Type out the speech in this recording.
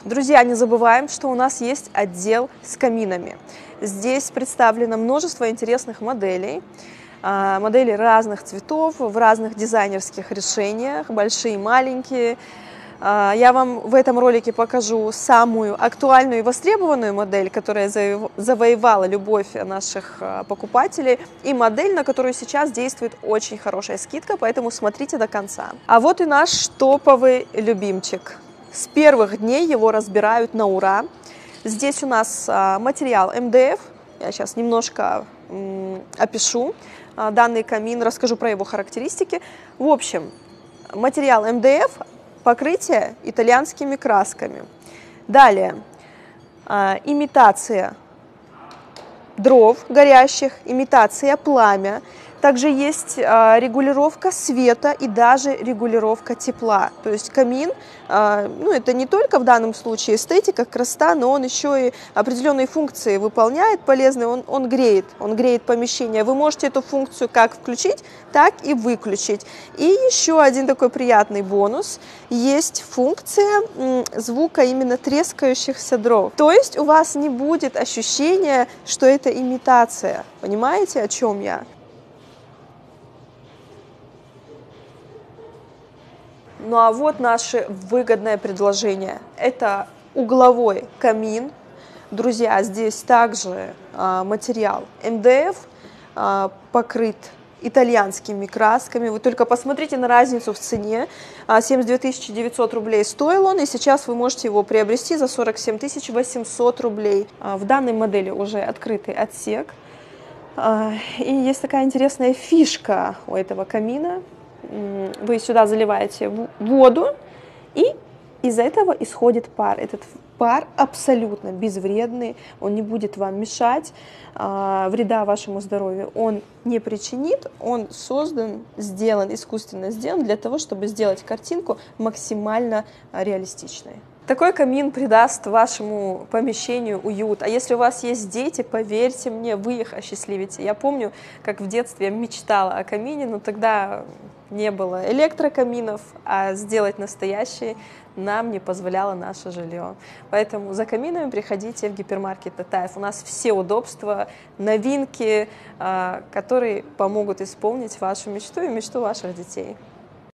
Друзья, не забываем, что у нас есть отдел с каминами. Здесь представлено множество интересных моделей. Модели разных цветов, в разных дизайнерских решениях, большие и маленькие. Я вам в этом ролике покажу самую актуальную и востребованную модель, которая завоевала любовь наших покупателей, и модель, на которую сейчас действует очень хорошая скидка, поэтому смотрите до конца. А вот и наш топовый любимчик. С первых дней его разбирают на ура. Здесь у нас материал МДФ. Я сейчас немножко опишу данный камин, расскажу про его характеристики. В общем, материал МДФ, покрытие итальянскими красками. Далее, имитация дров горящих, имитация пламя. Также есть регулировка света и даже регулировка тепла. То есть камин, это не только в данном случае эстетика, красота, но он еще и определенные функции выполняет полезные, он греет помещение. Вы можете эту функцию как включить, так и выключить. И еще один такой приятный бонус. Есть функция звука именно трескающихся дров. То есть у вас не будет ощущения, что это имитация. Понимаете, о чем я? Ну а вот наше выгодное предложение. Это угловой камин. Друзья, здесь также материал МДФ, покрыт итальянскими красками. Вы только посмотрите на разницу в цене. 72 900 рублей стоил он, и сейчас вы можете его приобрести за 47 800 рублей. В данной модели уже открытый отсек. И есть такая интересная фишка у этого камина. Вы сюда заливаете воду, и из этого исходит пар. Этот пар абсолютно безвредный, он не будет вам мешать, вреда вашему здоровью он не причинит, он искусственно сделан для того, чтобы сделать картинку максимально реалистичной. Такой камин придаст вашему помещению уют. А если у вас есть дети, поверьте мне, вы их осчастливите. Я помню, как в детстве я мечтала о камине, но тогда не было электрокаминов, а сделать настоящий нам не позволяло наше жилье. Поэтому за каминами приходите в гипермаркет Татаев. У нас все удобства, новинки, которые помогут исполнить вашу мечту и мечту ваших детей.